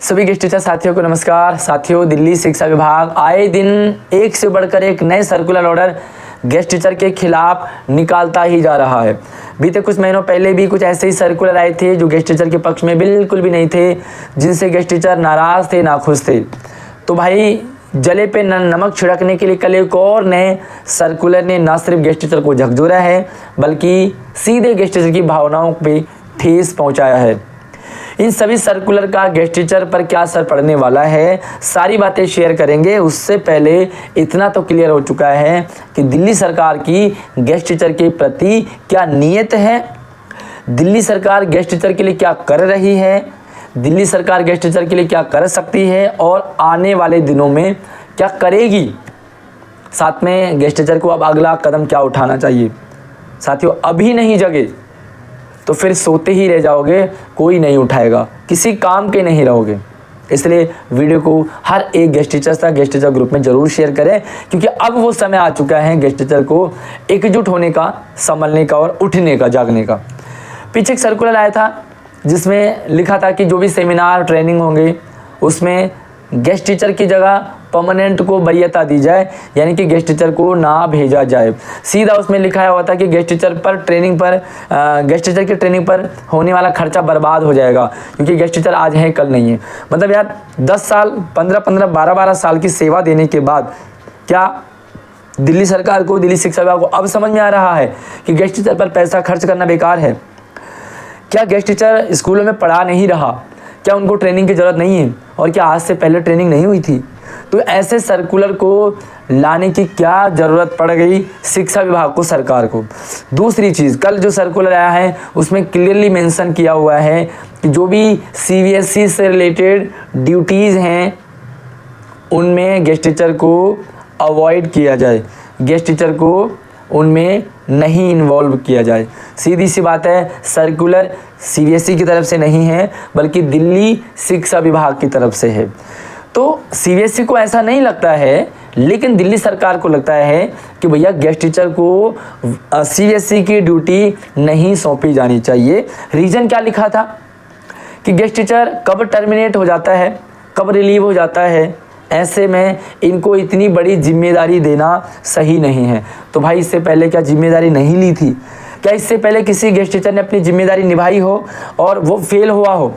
सभी guest teacher साथियों को नमस्कार। साथियों, दिल्ली शिक्षा विभाग आए दिन एक से बढ़कर एक नए सर्कुलर ऑर्डर गेस्ट टीचर के खिलाफ निकालता ही जा रहा है। बीते कुछ महीनों पहले भी कुछ ऐसे ही सर्कुलर आए थे जो गेस्ट टीचर के पक्ष में बिल्कुल भी नहीं थे, जिनसे गेस्ट टीचर नाराज थे, नाखुश थे। तो भाई जले पे नमक छिड़कने के लिए कल एक और नए सर्कुलर ने न सिर्फ गेस्ट टीचर को झकझोरा है, बल्कि सीधे गेस्ट टीचर की भावनाओं पे ठेस पहुंचाया है। इन सभी सर्कुलर का गेस्ट टीचर पर क्या असर पड़ने वाला है, सारी बातें शेयर करेंगे। उससे पहले इतना तो क्लियर हो चुका है कि दिल्ली सरकार की गेस्ट टीचर के प्रति क्या नीयत है, दिल्ली सरकार गेस्ट टीचर के लिए क्या कर रही है, दिल्ली सरकार गेस्ट टीचर के लिए क्या कर सकती है और आने वाले दिनों में क्या करेगी। साथ में गेस्ट टीचर को अब अगला कदम क्या उठाना चाहिए। साथियों, अभी नहीं जगे तो फिर सोते ही रह जाओगे, कोई नहीं उठाएगा, किसी काम के नहीं रहोगे। इसलिए वीडियो को हर एक गेस्ट टीचर ग्रुप में ज़रूर शेयर करें, क्योंकि अब वो समय आ चुका है गेस्ट टीचर को एकजुट होने का, संभलने का और उठने का, जागने का। पीछे एक सर्कुलर आया था जिसमें लिखा था कि जो भी सेमिनार ट्रेनिंग होंगे उसमें गेस्ट टीचर की जगह परमानेंट को वरीयता दी जाए, यानी कि गेस्ट टीचर को ना भेजा जाए। सीधा उसमें लिखा हुआ था कि गेस्ट टीचर की ट्रेनिंग पर होने वाला खर्चा बर्बाद हो जाएगा, क्योंकि गेस्ट टीचर आज है कल नहीं है। मतलब यार 10 साल 15 12 साल की सेवा देने के बाद क्या दिल्ली सरकार को, दिल्ली शिक्षा विभाग को अब समझ में आ रहा है कि गेस्ट टीचर पर पैसा खर्च करना बेकार है? क्या गेस्ट टीचर स्कूलों में पढ़ा नहीं रहा? क्या उनको ट्रेनिंग की ज़रूरत नहीं है? और क्या आज से पहले ट्रेनिंग नहीं हुई थी? तो ऐसे सर्कुलर को लाने की क्या ज़रूरत पड़ गई शिक्षा विभाग को, सरकार को? दूसरी चीज़, कल जो सर्कुलर आया है उसमें क्लियरली मेंशन किया हुआ है कि जो भी सीबीएसई से रिलेटेड ड्यूटीज़ हैं उनमें गेस्ट टीचर को अवॉइड किया जाए, गेस्ट टीचर को उनमें नहीं इन्वॉल्व किया जाए। सीधी सी बात है, सर्कुलर सीबीएसई की तरफ से नहीं है बल्कि दिल्ली शिक्षा विभाग की तरफ से है। तो सीबीएसई को ऐसा नहीं लगता है, लेकिन दिल्ली सरकार को लगता है कि भैया गेस्ट टीचर को सीबीएसई की ड्यूटी नहीं सौंपी जानी चाहिए। रीज़न क्या लिखा था कि गेस्ट टीचर कब टर्मिनेट हो जाता है, कब रिलीव हो जाता है, ऐसे में इनको इतनी बड़ी जिम्मेदारी देना सही नहीं है। तो भाई इससे पहले क्या जिम्मेदारी नहीं ली थी? क्या इससे पहले किसी गेस्ट टीचर ने अपनी जिम्मेदारी निभाई हो और वो फेल हुआ हो?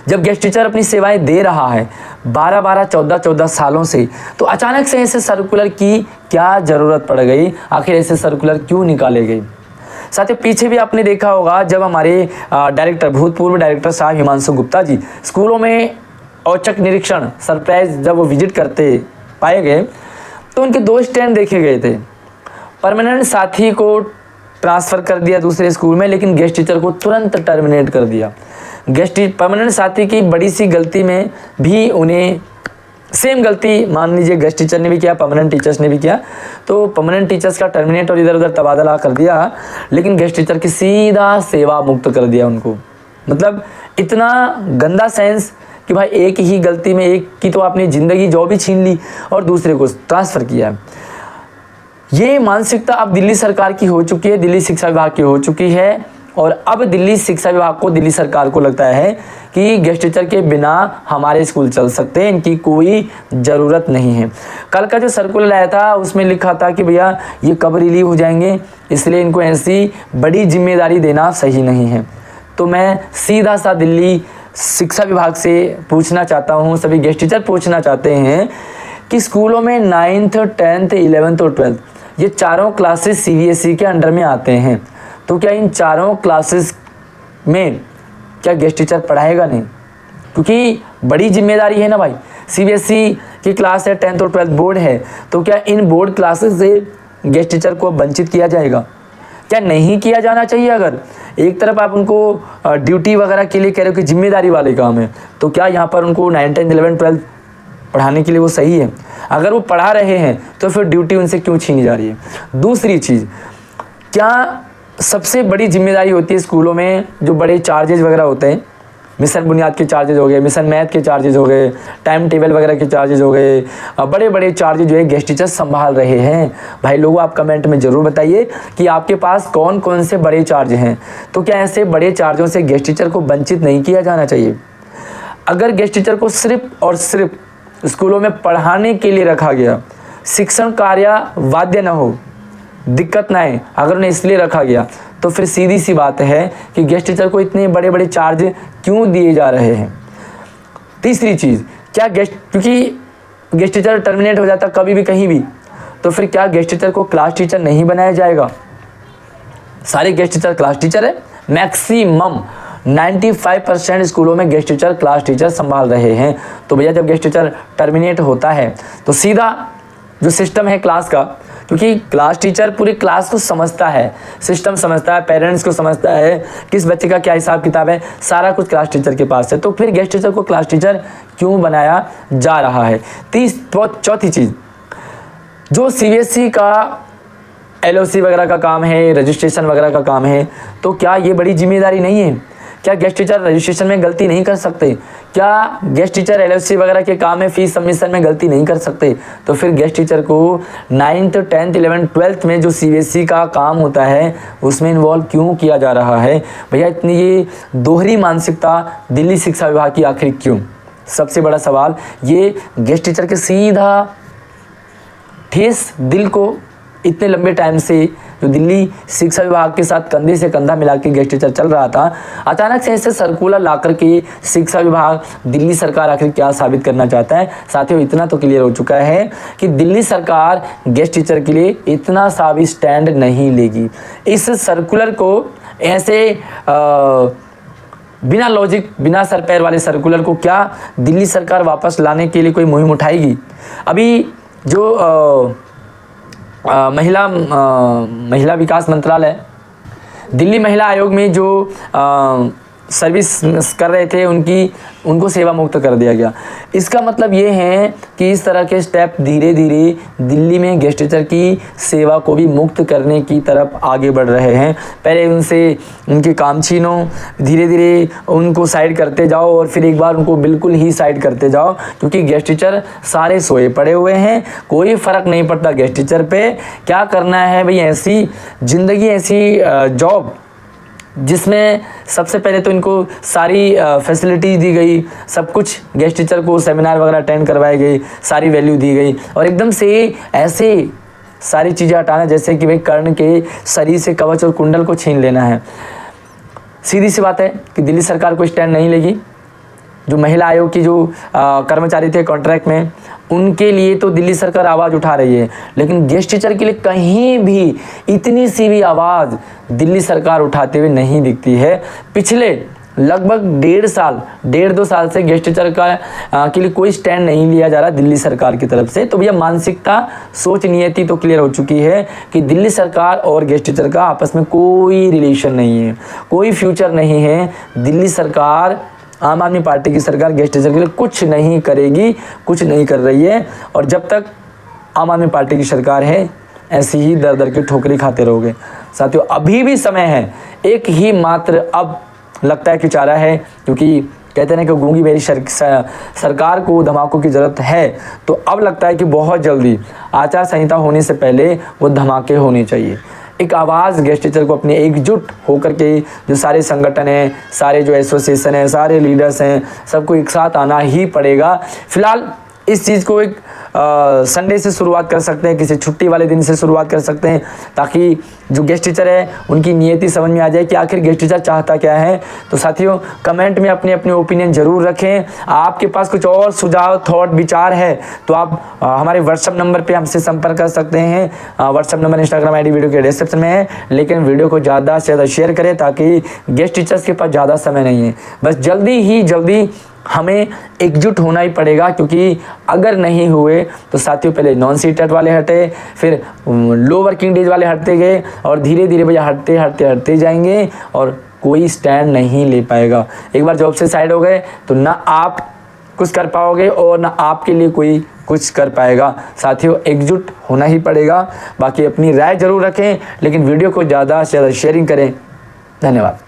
जब गेस्ट टीचर अपनी सेवाएं दे रहा है 12 14 सालों से, तो अचानक से ऐसे सर्कुलर की क्या ज़रूरत पड़ गई? आखिर ऐसे सर्कुलर क्यों निकाले गए? साथियों, पीछे भी आपने देखा होगा जब हमारे भूतपूर्व डायरेक्टर साहब हिमांशु गुप्ता जी स्कूलों में औचक निरीक्षण सरप्राइज जब वो विजिट करते पाए गए, तो उनके 2 स्टैंड देखे गए थे। परमानेंट साथी को ट्रांसफ़र कर दिया दूसरे स्कूल में, लेकिन गेस्ट टीचर को तुरंत टर्मिनेट कर दिया। परमानेंट साथी की बड़ी सी गलती में भी उन्हें सेम गलती मान लीजिए गेस्ट टीचर ने भी किया, परमानेंट टीचर्स ने भी किया। तो परमानेंट टीचर्स का टर्मिनेट और इधर उधर तबादला कर दिया, लेकिन गेस्ट टीचर की सीधा सेवा मुक्त कर दिया उनको। मतलब इतना गंदा सेंस कि भाई एक ही गलती में एक की तो आपने ज़िंदगी जॉब भी छीन ली और दूसरे को ट्रांसफ़र किया है। ये मानसिकता अब दिल्ली सरकार की हो चुकी है, दिल्ली शिक्षा विभाग की हो चुकी है। और अब दिल्ली शिक्षा विभाग को, दिल्ली सरकार को लगता है कि गेस्ट टीचर के बिना हमारे स्कूल चल सकते हैं, इनकी कोई ज़रूरत नहीं है। कल का जो सर्कुलर आया था उसमें लिखा था कि भैया ये कब रिलीव हो जाएंगे, इसलिए इनको ऐसी बड़ी जिम्मेदारी देना सही नहीं है। तो मैं सीधा सा दिल्ली शिक्षा विभाग से पूछना चाहता हूँ, सभी गेस्ट टीचर पूछना चाहते हैं कि स्कूलों में 9th 10th 11th और 12th ये चारों क्लासेस सीबीएसई के अंडर में आते हैं, तो क्या इन चारों क्लासेस में क्या गेस्ट टीचर पढ़ाएगा नहीं? क्योंकि बड़ी जिम्मेदारी है ना भाई। सीबीएसई की क्लास है, 10th और 12th बोर्ड है, तो क्या इन बोर्ड क्लासेस से गेस्ट टीचर को वंचित किया जाएगा? क्या नहीं किया जाना चाहिए? अगर एक तरफ आप उनको ड्यूटी वगैरह के लिए कह रहे हो कि जिम्मेदारी वाले काम है, तो क्या यहाँ पर उनको 9th 10th 11th 12th पढ़ाने के लिए वो सही है? अगर वो पढ़ा रहे हैं तो फिर ड्यूटी उनसे क्यों छीनी जा रही है? दूसरी चीज़, क्या सबसे बड़ी जिम्मेदारी होती है स्कूलों में जो बड़े चार्जेज वगैरह होते हैं, मिशन बुनियाद के चार्जेज हो गए, मिशन मैथ के चार्जेज हो गए, टाइम टेबल वगैरह के चार्जेज हो गए, बड़े बड़े चार्जेज जो है गेस्ट टीचर संभाल रहे हैं। भाई लोगों, आप कमेंट में ज़रूर बताइए कि आपके पास कौन कौन से बड़े चार्ज हैं। तो क्या ऐसे बड़े चार्जों से गेस्ट टीचर को वंचित नहीं किया जाना चाहिए? अगर गेस्ट टीचर को सिर्फ और सिर्फ स्कूलों में पढ़ाने के लिए रखा गया, शिक्षण कार्य वाद्य न हो, दिक्कत ना आए, अगर उन्हें इसलिए रखा गया, तो फिर सीधी सी बात है कि गेस्ट टीचर को इतने बड़े बड़े चार्ज क्यों दिए जा रहे हैं। तीसरी चीज़, क्या क्योंकि गेस्ट टीचर टर्मिनेट हो जाता कभी भी कहीं भी, तो फिर क्या गेस्ट टीचर को क्लास टीचर नहीं बनाया जाएगा? सारे गेस्ट टीचर क्लास टीचर है। मैक्सिमम 95% स्कूलों में गेस्ट टीचर क्लास टीचर संभाल रहे हैं। तो भैया जब गेस्ट टीचर टर्मिनेट होता है तो सीधा जो सिस्टम है क्लास का, क्योंकि क्लास टीचर पूरी क्लास को समझता है, सिस्टम समझता है, पेरेंट्स को समझता है, किस बच्चे का क्या हिसाब किताब है, सारा कुछ क्लास टीचर के पास है। तो फिर गेस्ट टीचर को क्लास टीचर क्यों बनाया जा रहा है? चौथी चीज़, जो सीबीएसई का एलओसी वगैरह का काम है, रजिस्ट्रेशन वगैरह का काम है, तो क्या ये बड़ी जिम्मेदारी नहीं है? क्या गेस्ट टीचर रजिस्ट्रेशन में गलती नहीं कर सकते? क्या गेस्ट टीचर एलओसी वगैरह के काम में फीस सबमिशन में गलती नहीं कर सकते? तो फिर गेस्ट टीचर को 9th 10th 11th 12th में जो सीबीएसई का काम होता है उसमें इन्वॉल्व क्यों किया जा रहा है? भैया इतनी ये दोहरी मानसिकता दिल्ली शिक्षा विभाग की आखिर क्यों? सबसे बड़ा सवाल ये गेस्ट टीचर के सीधा ठेस दिल को इतने लंबे टाइम से जो दिल्ली शिक्षा विभाग के साथ कंधे से कंधा मिला के गेस्ट टीचर चल रहा था, अचानक से ऐसे सर्कुलर ला करके शिक्षा विभाग, दिल्ली सरकार आखिर क्या साबित करना चाहता है? साथियों इतना तो क्लियर हो चुका है कि दिल्ली सरकार गेस्ट टीचर के लिए इतना सा भी स्टैंड नहीं लेगी। इस सर्कुलर को ऐसे बिना लॉजिक, बिना सर पैर वाले सर्कुलर को क्या दिल्ली सरकार वापस लाने के लिए कोई मुहिम उठाएगी? अभी जो महिला विकास मंत्रालय, दिल्ली महिला आयोग में जो सर्विस कर रहे थे उनको सेवा मुक्त कर दिया गया। इसका मतलब ये है कि इस तरह के स्टेप धीरे धीरे दिल्ली में गेस्ट टीचर की सेवा को भी मुक्त करने की तरफ आगे बढ़ रहे हैं। पहले उनसे उनके काम छीनो, धीरे धीरे उनको साइड करते जाओ और फिर एक बार उनको बिल्कुल ही साइड करते जाओ, क्योंकि गेस्ट टीचर सारे सोए पड़े हुए हैं, कोई फ़र्क नहीं पड़ता गेस्ट टीचर पे। क्या करना है भाई? ऐसी ज़िंदगी, ऐसी जॉब जिसमें सबसे पहले तो इनको सारी फैसिलिटीज़ दी गई, सब कुछ गेस्ट टीचर को सेमिनार वगैरह अटेंड करवाई गई, सारी वैल्यू दी गई, और एकदम से ऐसे सारी चीज़ें हटाना जैसे कि भाई कर्ण के शरीर से कवच और कुंडल को छीन लेना है। सीधी सी बात है कि दिल्ली सरकार को स्टैंड नहीं लेगी। जो महिला आयोग की जो कर्मचारी थे कॉन्ट्रैक्ट में, उनके लिए तो दिल्ली सरकार आवाज़ उठा रही है, लेकिन गेस्ट टीचर के लिए कहीं भी इतनी सी भी आवाज़ दिल्ली सरकार उठाते हुए नहीं दिखती है। पिछले लगभग 1.5 साल से गेस्ट टीचर के लिए कोई स्टैंड नहीं लिया जा रहा दिल्ली सरकार की तरफ से। तो भैया मानसिकता, सोच, नियति तो क्लियर हो चुकी है कि दिल्ली सरकार और गेस्ट टीचर का आपस में कोई रिलेशन नहीं है, कोई फ्यूचर नहीं है। दिल्ली सरकार, आम आदमी पार्टी की सरकार गेस्ट टीचर के लिए कुछ नहीं करेगी, कुछ नहीं कर रही है, और जब तक आम आदमी पार्टी की सरकार है ऐसी ही दर दर की ठोकरी खाते रहोगे। साथियों अभी भी समय है, एक ही मात्र अब लगता है कि चारा है, क्योंकि कहते हैं कि गूंगी मेरी सरकार को धमाकों की ज़रूरत है, तो अब लगता है कि बहुत जल्दी आचार संहिता होने से पहले वो धमाके होने चाहिए। एक आवाज़ गेस्ट टीचर को अपने एकजुट होकर के, जो सारे संगठन हैं, सारे जो एसोसिएशन हैं, सारे लीडर्स हैं, सबको एक साथ आना ही पड़ेगा। फिलहाल इस चीज़ को एक संडे से शुरुआत कर सकते हैं, किसी छुट्टी वाले दिन से शुरुआत कर सकते हैं, ताकि जो गेस्ट टीचर है उनकी नियति समझ में आ जाए कि आखिर गेस्ट टीचर चाहता क्या है। तो साथियों कमेंट में अपने अपने ओपिनियन ज़रूर रखें। आपके पास कुछ और सुझाव, थॉट, विचार है तो आप हमारे व्हाट्सअप नंबर पे हमसे संपर्क कर सकते हैं। WhatsApp number, Instagram ID video के डिस्क्रिप्शन में है, लेकिन वीडियो को ज़्यादा से ज़्यादा शेयर करें, ताकि गेस्ट टीचर्स के पास ज़्यादा समय नहीं है। बस जल्दी हमें एकजुट होना ही पड़ेगा, क्योंकि अगर नहीं हुए तो साथियों पहले नॉन सीटेट वाले हटे, फिर लो वर्किंग डेज वाले हटते गए, और धीरे धीरे भैया हटते जाएंगे और कोई स्टैंड नहीं ले पाएगा। एक बार जॉब से साइड हो गए तो ना आप कुछ कर पाओगे और ना आपके लिए कोई कुछ कर पाएगा। साथियों एकजुट होना ही पड़ेगा। बाकी अपनी राय ज़रूर रखें, लेकिन वीडियो को ज़्यादा से ज़्यादा शेयरिंग करें। धन्यवाद।